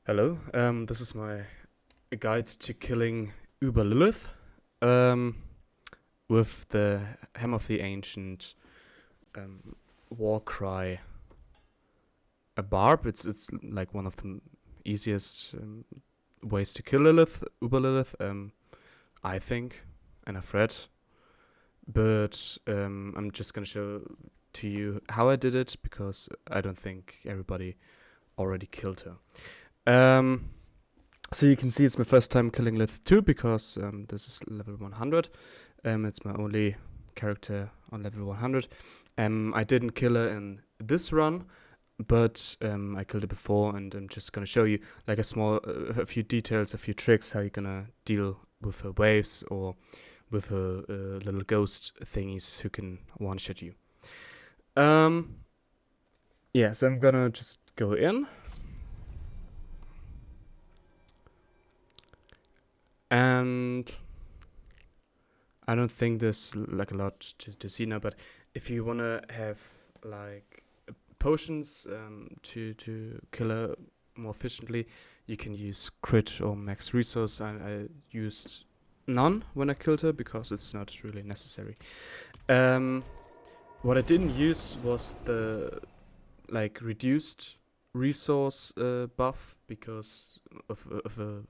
Hello, this is my guide to killing Uber Lillith with the Hammer of the Ancient war cry a barb. It's like one of the easiest ways to kill Lillith, Uber Lillith, I think, and I've read. But I'm just gonna show to you how I did it because I don't think everybody already killed her. So you can see it's my first time killing Lillith 2 because this is level 100. It's my only character on level 100. I didn't kill her in this run, but I killed her before, and I'm just gonna show you like a few details, a few tricks how you're gonna deal with her waves or with her little ghost thingies who can one-shot you. Yeah, so I'm gonna just go in. And I don't think there's like a lot to see now, but if you wanna have like potions to kill her more efficiently, you can use crit or max resource. I used none when I killed her because it's not really necessary. What I didn't use was the like reduced resource buff because of a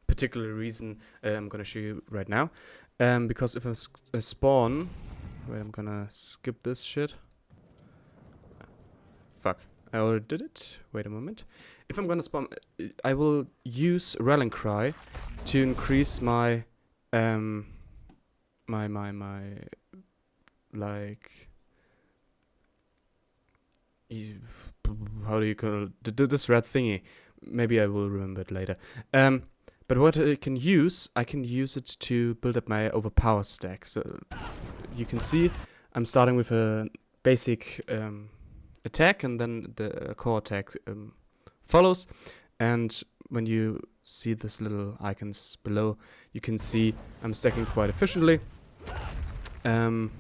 particular reason I'm gonna show you right now. Because if I spawn, wait, I'm gonna skip this shit. Fuck, I already did it. Wait a moment. If I'm gonna spawn, I will use Rallying Cry to increase my like how do you call it? This red thingy. Maybe I will remember it later. But what I can use it to build up my overpower stack. So you can see I'm starting with a basic attack, and then the core attack follows. And when you see this little icons below, you can see I'm stacking quite efficiently. And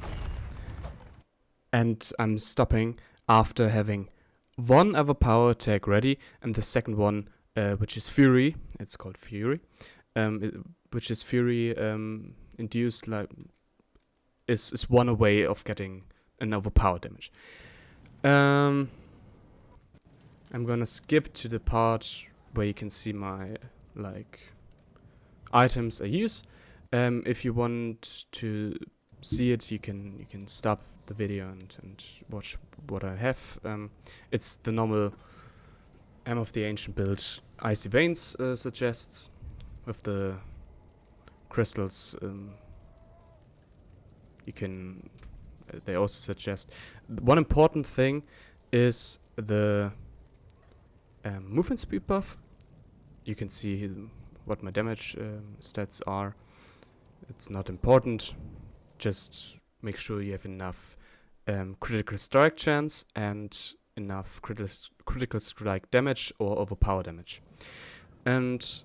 I'm stopping after having one overpower attack ready, and the second one, which is Fury, it's called Fury, which is Fury induced, like is one away of getting an overpower damage. I'm gonna skip to the part where you can see my like items I use. If you want to see it, you can stop the video and watch what I have. It's the normal Hammer of the Ancient build Icy Veins suggests, with the crystals. They also suggest one important thing is the movement speed buff. You can see what my damage stats are. It's not important. Just make sure you have enough critical strike chance and enough critical strike damage or overpower damage. And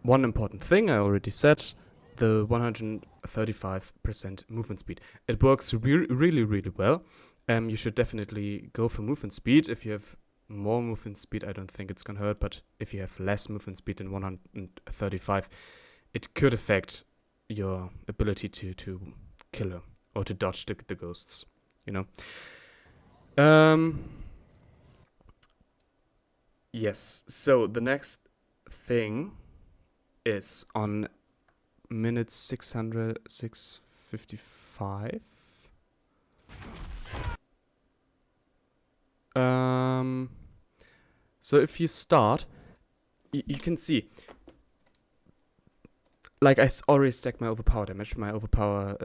one important thing I already said, the 135% movement speed. It works really well. You should definitely go for movement speed. If you have more movement speed, I don't think it's gonna hurt, but if you have less movement speed than 135, it could affect your ability to kill her or to dodge the ghosts, you know. Yes, so the next thing is on minute 655. So if you start, you can see, like I already stacked my overpower damage. My overpower,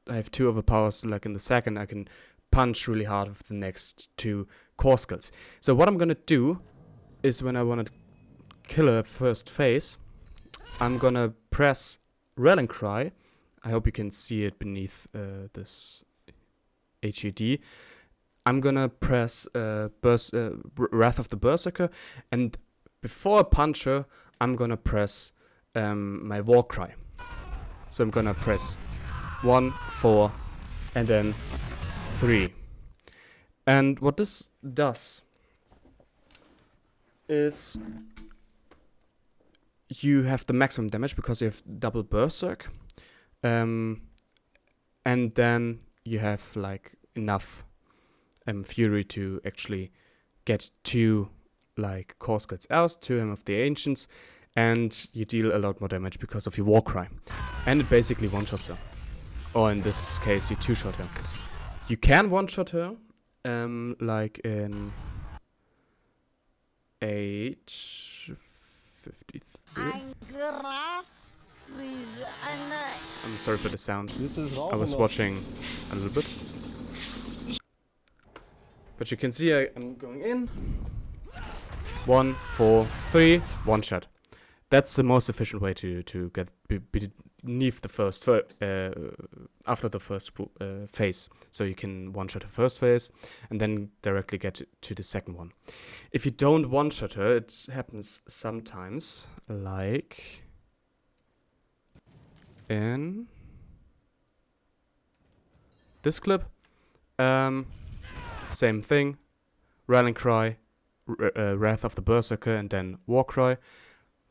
I have 2 overpowers. Like in the second, I can punch really hard with the next 2 core skills. So what I'm gonna do is when I want to kill her first phase, I'm gonna press Rallying Cry. I hope you can see it beneath this HUD. I'm gonna press Wrath of the Berserker, and before I punch her, I'm gonna press my war cry. So I'm gonna press 1, 4, and then 3. And what this does is you have the maximum damage because you have double berserk, and then you have like enough fury to actually get 2 like core skills out, 2 Hymn of the Ancients, and you deal a lot more damage because of your war cry, and it basically one-shots her, or in this case you 2-shot her. You can one-shot her like in 8:53. I'm sorry for the sound. I was watching a little bit. But you can see I'm going in. 1, 4, 3, one shot. That's the most efficient way to get beneath the first after the first phase. So you can one shot the first phase and then directly get to the second one. If you don't one shot her, it happens sometimes, like in this clip. Same thing, Rallying Cry, Wrath of the Berserker, and then War Cry.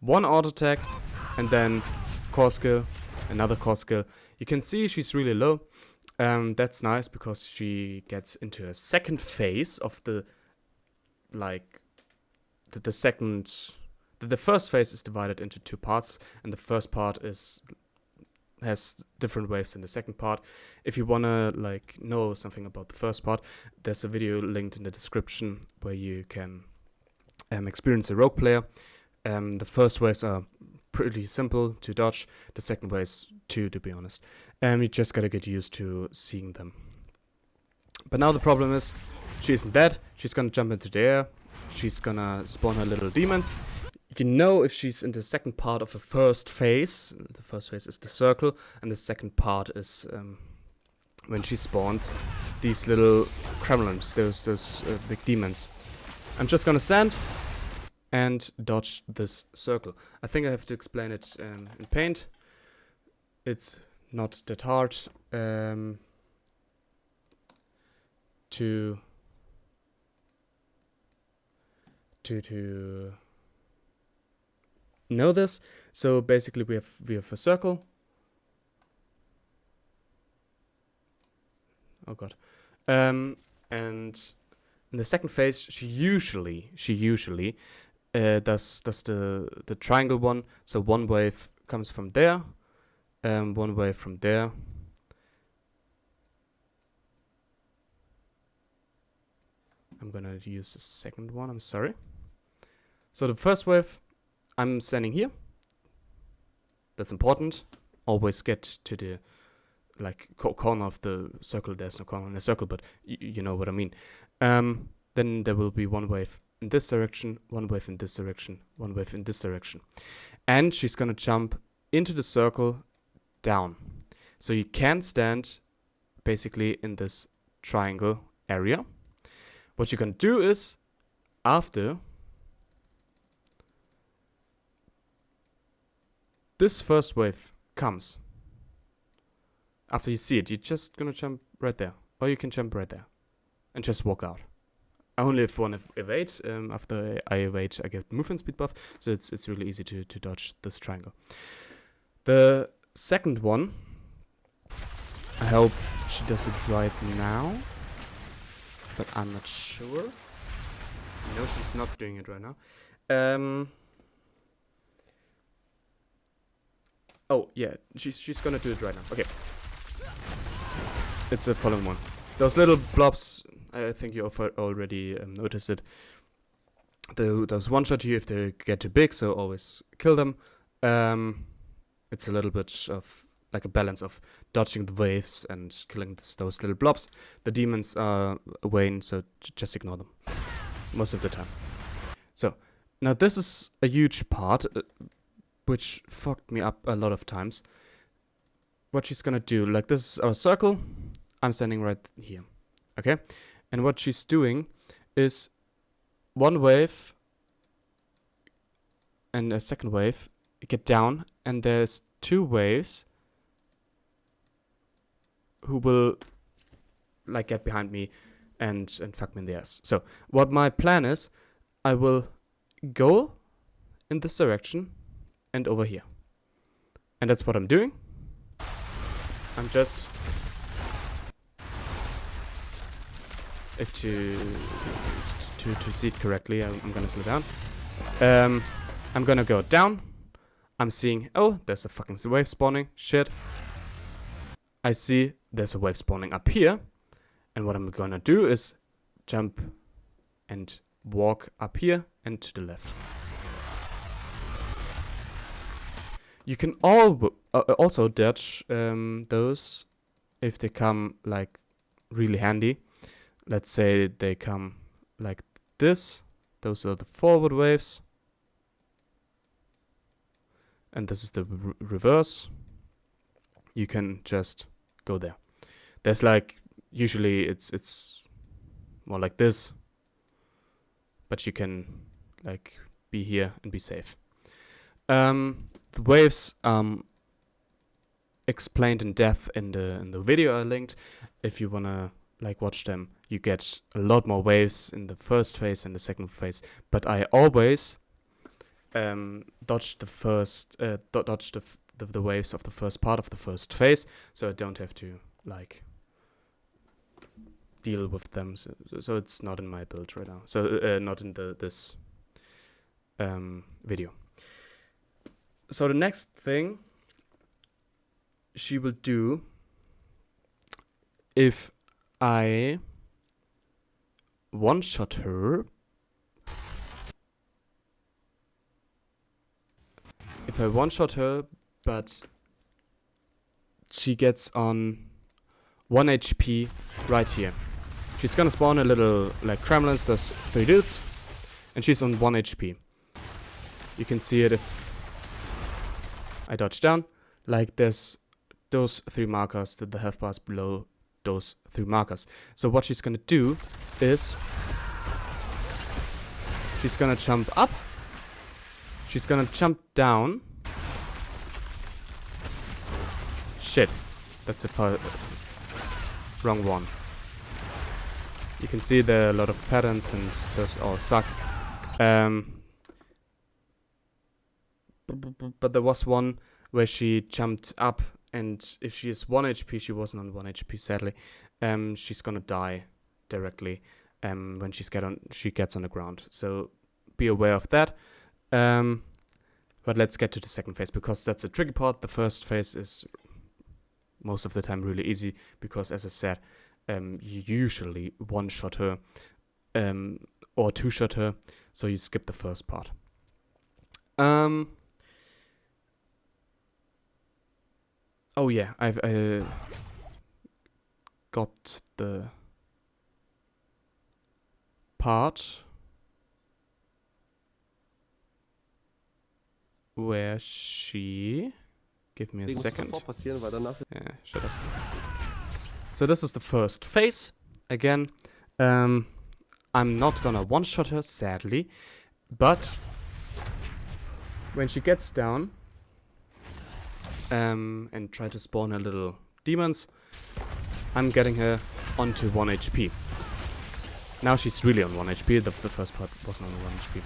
1 auto attack, and then core skill, another core skill. You can see she's really low. That's nice because she gets into a second phase of the the first phase is divided into 2 parts, and the first part has different waves than the second part. If you wanna know something about the first part, there's a video linked in the description where you can experience a rogue player. The first waves are pretty simple to dodge. The second waves too, to be honest. You just gotta get used to seeing them. But now the problem is, she isn't dead. She's gonna jump into the air. She's gonna spawn her little demons. You know if she's in the second part of the first phase. The first phase is the circle, and the second part is when she spawns these little kremlins, those big demons. I'm just gonna stand and dodge this circle. I think I have to explain it in paint. It's not that hard to know this. So basically we have a circle. Oh god. And in the second phase she usually does the triangle one. So 1 wave comes from there, 1 wave from there. I'm gonna use the second one, I'm sorry. So the first wave, I'm standing here. That's important. Always get to the corner of the circle. There's no corner in the circle, but you know what I mean. Then there will be 1 wave in this direction, 1 wave in this direction, 1 wave in this direction. And she's gonna jump into the circle down. So you can stand basically in this triangle area. What you're gonna do is, after this first wave comes, after you see it, you're just gonna jump right there. Or you can jump right there and just walk out. I only have 1 evade. After I evade, I get movement speed buff, so it's really easy to dodge this triangle. The second one, I hope she does it right now, but I'm not sure. No, she's not doing it right now. Oh yeah, she's gonna do it right now. Okay. It's a fallen one. Those little blobs, I think you already noticed it. Those one-shot you if they get too big, so always kill them. It's a little bit of like a balance of dodging the waves and killing those little blobs. The demons are Wayne, so just ignore them most of the time. So now this is a huge part, which fucked me up a lot of times. What she's gonna do, like this is our circle. I'm standing right here, okay? And what she's doing is 1 wave and a second wave get down, and there's 2 waves who will get behind me and fuck me in the ass. So what my plan is, I will go in this direction and over here. And that's what I'm doing. I'm just... If to see it correctly, I'm gonna slow down. I'm gonna go down. I'm seeing, oh, there's a fucking wave spawning. Shit. I see there's a wave spawning up here. And what I'm gonna do is jump and walk up here and to the left. You can also dodge those if they come like really handy. Let's say they come like this. Those are the forward waves. And this is the reverse. You can just go there. There's like, usually it's more like this. But you can like be here and be safe. The waves explained in depth in the video I linked. If you wanna like watch them, you get a lot more waves in the first phase and the second phase. But I always dodge the first dodge the waves of the first part of the first phase, so I don't have to like deal with them. So it's not in my build right now. So not in this video. So the next thing she will do, if I one-shot her, but she gets on 1 HP right here. She's gonna spawn a little like Kremlins, there's 3 dudes, and she's on 1 HP. You can see it if I dodge down, like there's those 3 markers, the health bars below those 3 markers. So what she's gonna do is she's gonna jump up, she's gonna jump down. Shit, that's a wrong one. You can see there are a lot of patterns and those all suck. But there was one where she jumped up, and if she is 1 HP, she wasn't on 1 HP sadly, she's gonna die directly when she gets on the ground. So be aware of that. But let's get to the second phase, because that's a tricky part. The first phase is most of the time really easy, because as I said, you usually one-shot her or two-shot her, so you skip the first part. Oh yeah, I've got the part where she... Give me a second. Yeah, shut up. So this is the first phase. Again, I'm not gonna one-shot her, sadly, but when she gets down and try to spawn her little demons, I'm getting her onto 1 HP. Now she's really on 1 HP. The first part wasn't on 1 HP.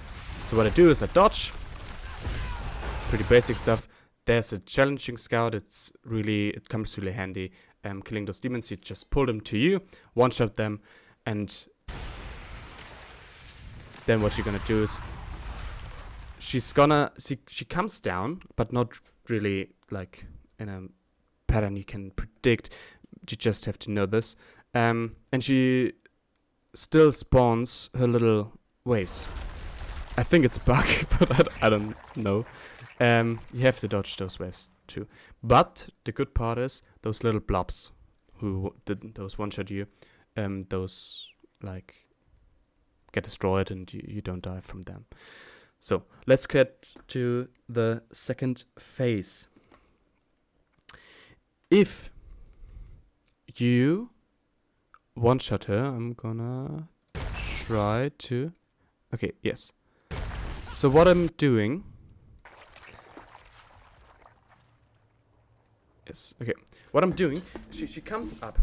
So what I do is I dodge. Pretty basic stuff. There's a challenging scout. It comes really handy. Killing those demons, you just pull them to you, one-shot them, and then what you're gonna do is she comes down, but not really like in a pattern you can predict. You just have to know this. And she still spawns her little waves. I think it's a bug, but I don't know. You have to dodge those waves too. But the good part is those little blobs who did those one-shot you, those like get destroyed and you don't die from them. So let's get to the second phase. If you one-shot her, I'm gonna try to... Okay, yes. So what I'm doing... Yes, okay. What I'm doing, she comes up.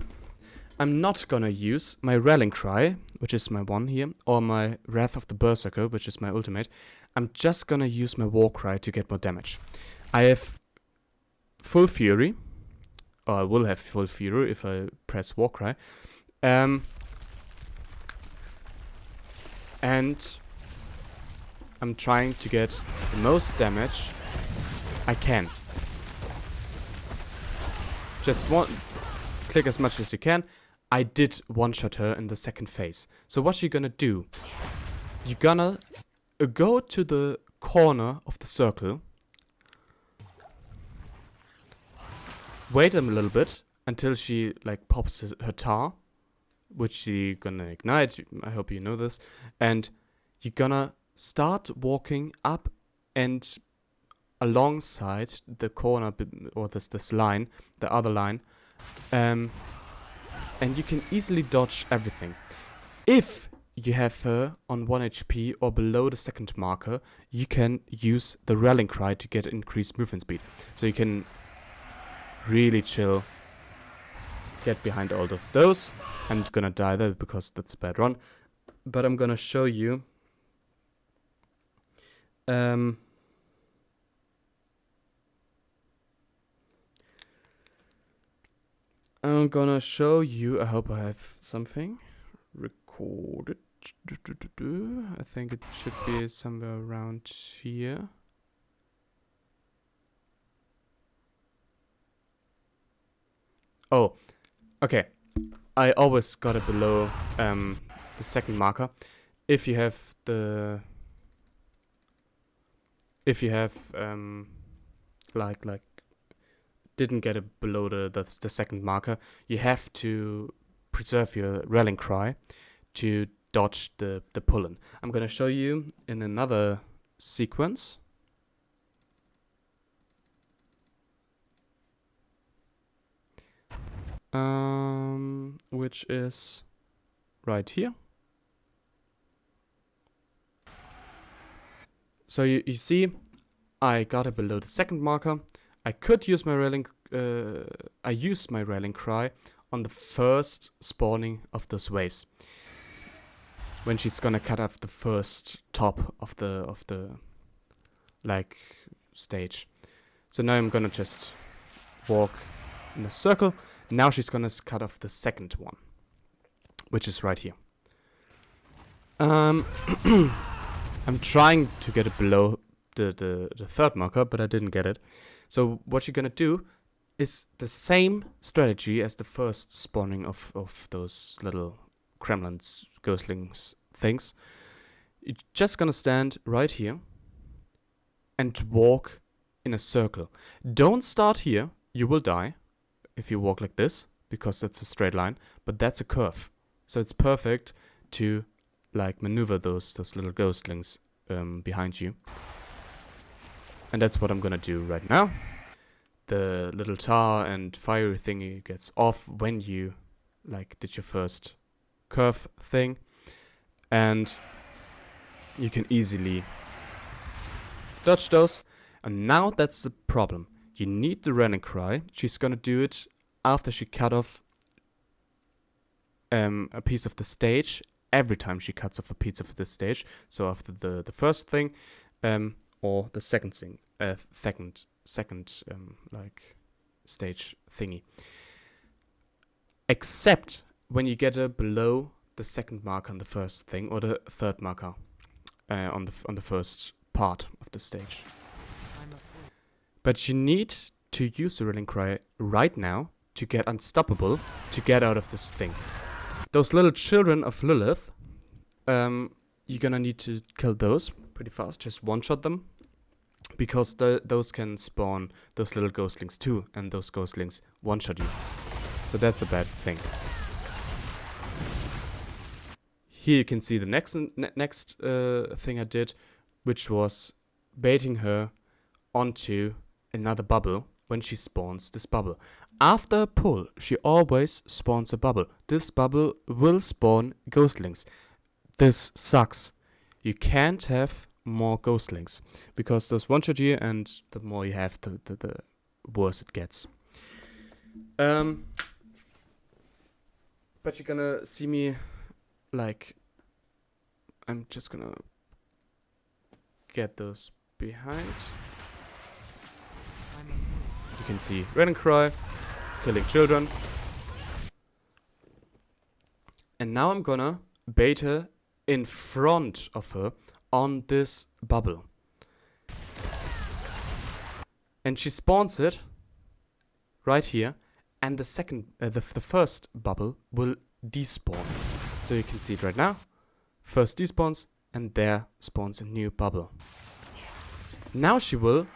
I'm not gonna use my Rallying Cry, which is my one here, or my Wrath of the Berserker, which is my ultimate. I'm just gonna use my War Cry to get more damage. I have full Fury, or I will have full Fury if I press War Cry. And I'm trying to get the most damage I can. Just click as much as you can. I did one-shot her in the second phase. So what you're gonna do, you're gonna go to the corner of the circle, wait a little bit until she like pops her tar, which she gonna ignite. I hope you know this. And you're gonna start walking up and alongside the corner, or this line, the other line, and you can easily dodge everything. If you have her on 1 HP or below the second marker, you can use the Rallying Cry to get increased movement speed. So you can really chill, get behind all of those. I'm gonna die there because that's a bad run. But I'm gonna show you. I'm gonna show you. I hope I have something recorded. I think it should be somewhere around here. Oh, okay. I always got it below the second marker. If you have like didn't get it below the second marker, you have to preserve your Rallying Cry to dodge the pull-in. I'm gonna show you in another sequence. Which is right here. So you see, I got it below the second marker. I could use my I used my Rallying Cry on the first spawning of those waves, when she's gonna cut off the first top of the like stage. So now I'm gonna just walk in a circle. Now she's gonna cut off the second one, which is right here. I'm trying to get it below the third marker, but I didn't get it. So what you're gonna do is the same strategy as the first spawning of those little Kremlins, Ghostlings things. You're just gonna stand right here and walk in a circle. Don't start here, you will die if you walk like this, because that's a straight line, but that's a curve. So it's perfect to like maneuver those little Ghostlings behind you. And that's what I'm gonna do right now. The little tar and fiery thingy gets off when you like did your first curve thing, and you can easily dodge those. And now that's the problem. You need the Rallying Cry. She's gonna do it after she cut off a piece of the stage. Every time she cuts off a piece of the stage. So after the first thing, or the second thing, second like stage thingy. Except when you get her below the second marker on the first thing, or the third marker on the first part of the stage. But you need to use the Rallying Cry right now to get unstoppable, to get out of this thing. Those little children of Lillith, you're gonna need to kill those pretty fast. Just one-shot them, because those can spawn those little Ghostlings too, and those Ghostlings one-shot you. So that's a bad thing. Here you can see the next thing I did, which was baiting her onto another bubble when she spawns this bubble. After a pull, she always spawns a bubble. This bubble will spawn Ghostlings. This sucks. You can't have more Ghostlings, because those one-shot you, and the more you have, the worse it gets. But you're gonna see me, like, I'm just gonna get those behind. You can see Red and Cry, killing children. And now I'm gonna bait her in front of her on this bubble. And she spawns it right here. And the first bubble will despawn. So you can see it right now. First despawns, and there spawns a new bubble. Now she will,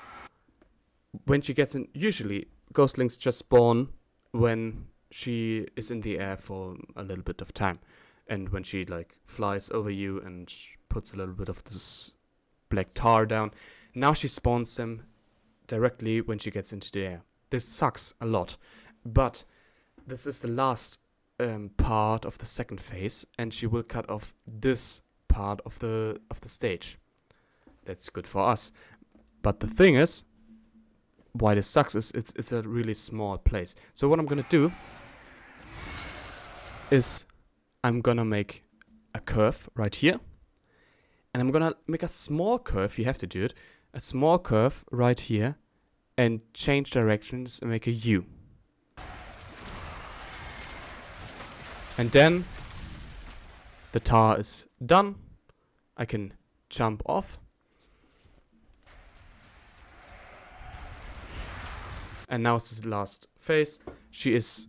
when she gets in, usually ghostlings just spawn when she is in the air for a little bit of time. And when she like flies over you and puts a little bit of this black tar down. Now she spawns them directly when she gets into the air. This sucks a lot. But this is the last part of the second phase, and she will cut off this part of the stage. That's good for us. But the thing is, why this sucks is it's a really small place. So what I'm gonna do is I'm gonna make a curve right here, and I'm gonna make a small curve. You have to do it. A small curve right here, and change directions and make a U. And then the tar is done. I can jump off. And now it's the last phase. She has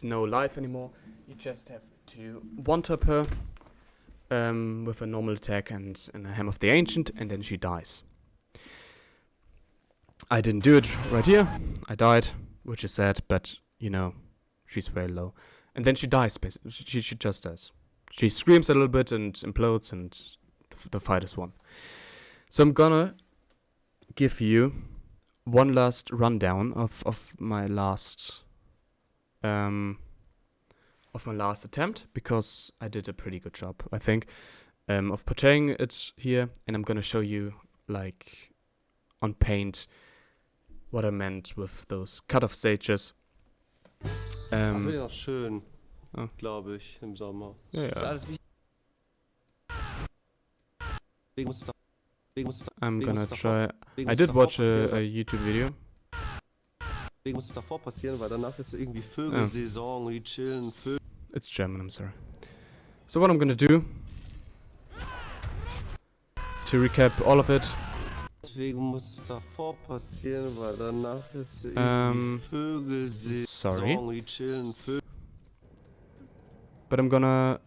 no life anymore. You just have to one-tap her with a normal attack and a Ham of the Ancient, and then she dies. I didn't do it right here. I died, which is sad, but you know, she's very low. And then she dies, basically. She just dies. She screams a little bit and implodes, and the fight is won. So I'm gonna give you one last rundown of my last attempt, because I did a pretty good job, I think, of portraying it here. And I'm gonna show you, like, on paint, what I meant with those cut-off stages. Das wird ja noch schön, glaube ich, im Sommer. Ja, Das ist ja. alles wie. I'm gonna try. I did watch a YouTube video. Deswegen muss es davor passieren, weil danach ist irgendwie Vögelsaison und die chillen Vögel. It's German, I'm sorry. So what I'm gonna do, to recap all of it. Deswegen muss es davor passieren, weil danach ist irgendwie Vögelsaison und die chillen Vögel. But I'm gonna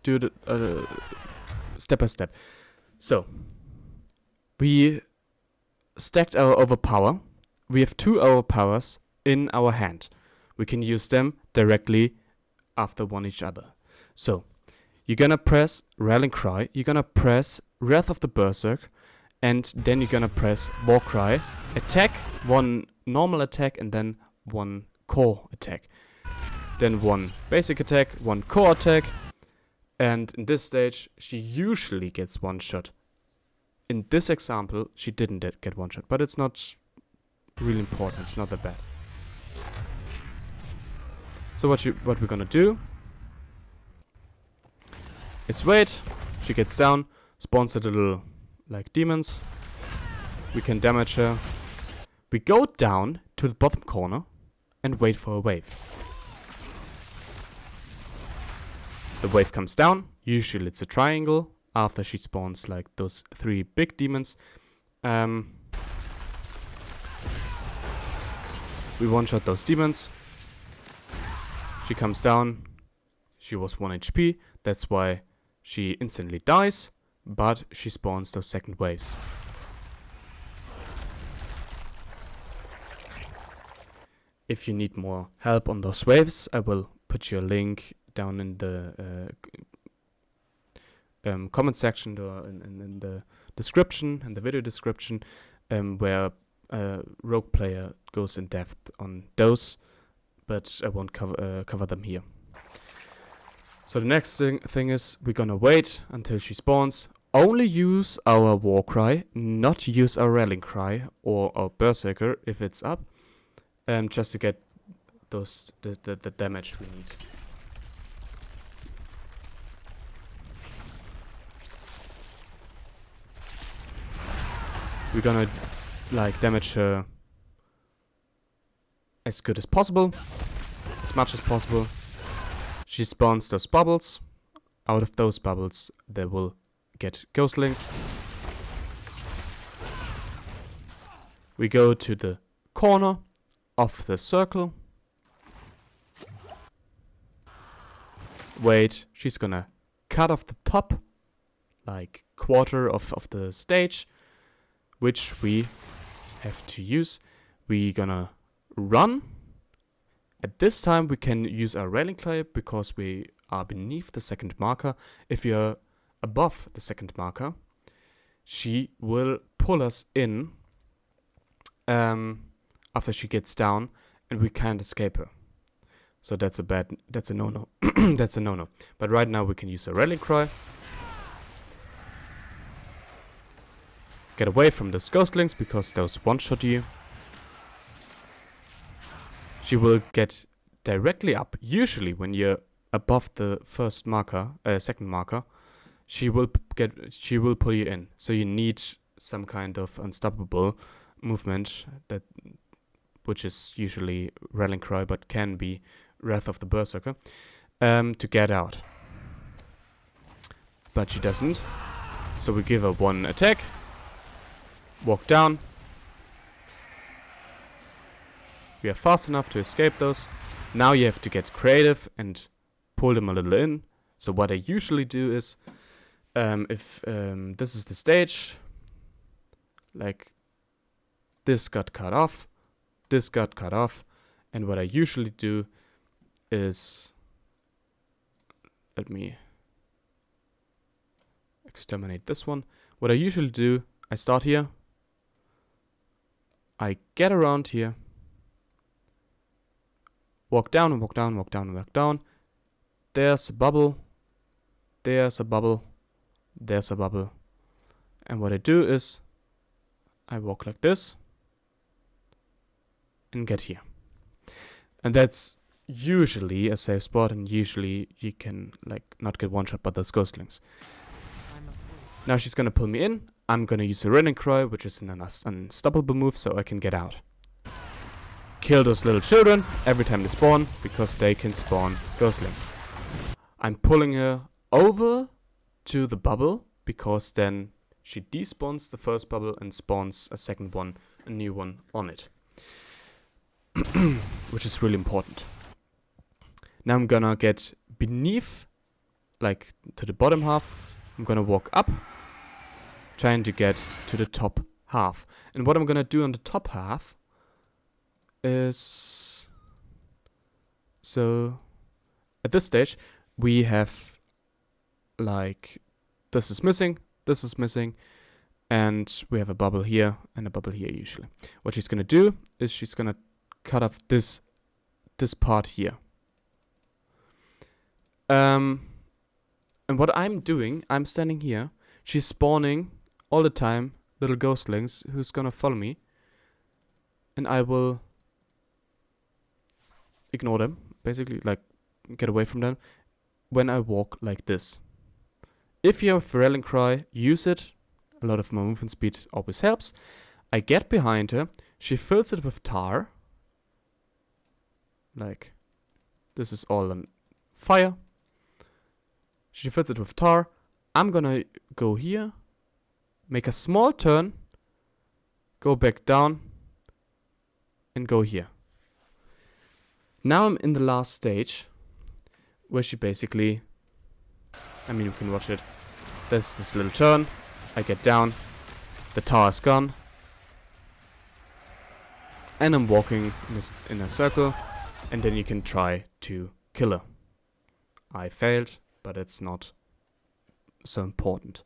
do it step by step. So, we stacked our overpower. We have 2 overpowers in our hand. We can use them directly after one each other. So, you're gonna press Rallying Cry, you're gonna press Wrath of the Berserk, and then you're gonna press War Cry. Attack, one normal attack, and then one core attack. Then one basic attack, one core attack, and in this stage, she usually gets one shot. In this example, she didn't get one shot, but it's not really important, it's not that bad. So what we're gonna do is wait, she gets down, spawns a little, like, demons. We can damage her. We go down to the bottom corner and wait for a wave. The wave comes down, usually it's a triangle, after she spawns like those 3 big demons. We one-shot those demons. She comes down, she was 1 HP, that's why she instantly dies, but she spawns those second waves. If you need more help on those waves, I will put your link down in the comment section or in the description, in the video description, where a rogue player goes in depth on those, but I won't cover them here. So the next thing is we're gonna wait until she spawns. Only use our War Cry, not use our Rallying Cry or our Berserker if it's up, just to get the damage we need. We're gonna like damage her as good as possible, as much as possible. She spawns those bubbles. Out of those bubbles, they will get ghostlings. We go to the corner of the circle. Wait, she's gonna cut off the top, like quarter of the stage, which we have to use. We're gonna run. At this time we can use our railing cry because we are beneath the second marker. If you're above the second marker, she will pull us in after she gets down, and we can't escape her. So that's a no-no. That's a no-no. But right now we can use a railing cry. Get away from those ghostlings because those one-shot you. She will get directly up. Usually when you're above the first marker, second marker, she will pull you in. So you need some kind of unstoppable movement, which is usually railing cry, but can be Wrath of the Berserker, to get out. But she doesn't. So we give her one attack, walk down. We are fast enough to escape those. Now you have to get creative and pull them a little in. So what I usually do is, if this is the stage, like this got cut off, this got cut off, and what I usually do is, let me exterminate this one. What I usually do, I start here, I get around here, walk down and walk down, walk down and walk down. There's a bubble, there's a bubble, there's a bubble. And what I do is, I walk like this and get here. And that's usually a safe spot, and usually you can like not get one shot by those ghostlings. Now she's gonna pull me in. I'm gonna use a railing cry, which is an unstoppable move, so I can get out. Kill those little children every time they spawn, because they can spawn ghostlings. I'm pulling her over to the bubble, because then she despawns the first bubble and spawns a second one, a new one on it. Which is really important. Now I'm gonna get beneath, like to the bottom half. I'm gonna walk up, trying to get to the top half. And what I'm gonna do on the top half is, so at this stage we have like, this is missing, and we have a bubble here and a bubble here usually. What she's gonna do is she's gonna cut off this part here. And what I'm doing, I'm standing here. She's spawning all the time little ghostlings who's gonna follow me, and I will ignore them, basically, like get away from them when I walk like this. If you have railing cry, use it. A lot of more movement speed always helps. I get behind her. She fills it with tar. Like, this is all on fire. She fills it with tar. I'm gonna go here, make a small turn, go back down, and go here. Now I'm in the last stage, where she basically, I mean, you can watch it. There's this little turn. I get down. The tar is gone. And I'm walking in a circle. And then you can try to kill her. I failed, but it's not so important.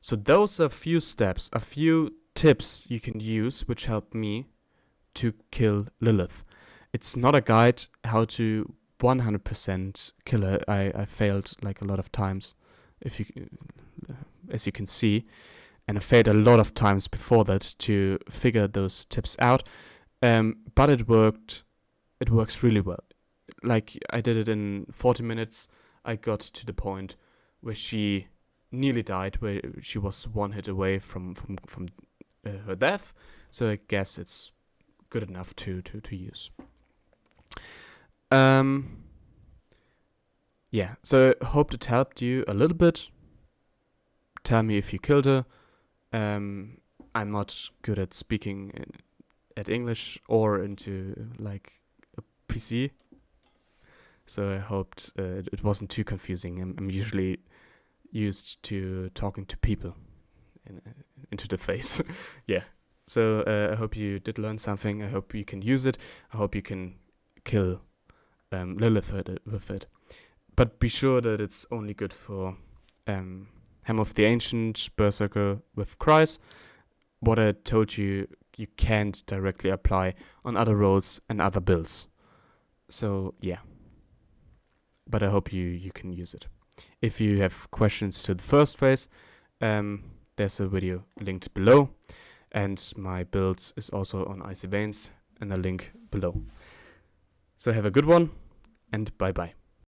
So those are a few steps, a few tips you can use which help me to kill Lillith. It's not a guide how to 100% kill her. I failed like a lot of times, as you can see. And I failed a lot of times before that to figure those tips out. But it worked it works really well. Like, I did it in 40 minutes. I got to the point where she nearly died, where she was one hit away from her death. So I guess it's good enough to use. Yeah, so I hope it helped you a little bit. Tell me if you killed her. I'm not good at speaking at English or into like a PC. So I hoped it wasn't too confusing. I'm usually used to talking to people into the face. Yeah. So I hope you did learn something. I hope you can use it. I hope you can kill Lillith with it. But be sure that it's only good for Hammer of the Ancient, Berserker with Kreis. What I told you, you can't directly apply on other roles and other builds. So yeah. But I hope you can use it. If you have questions to the first phase, there's a video linked below. And my build is also on Icy Veins, and a link below. So have a good one, and bye-bye.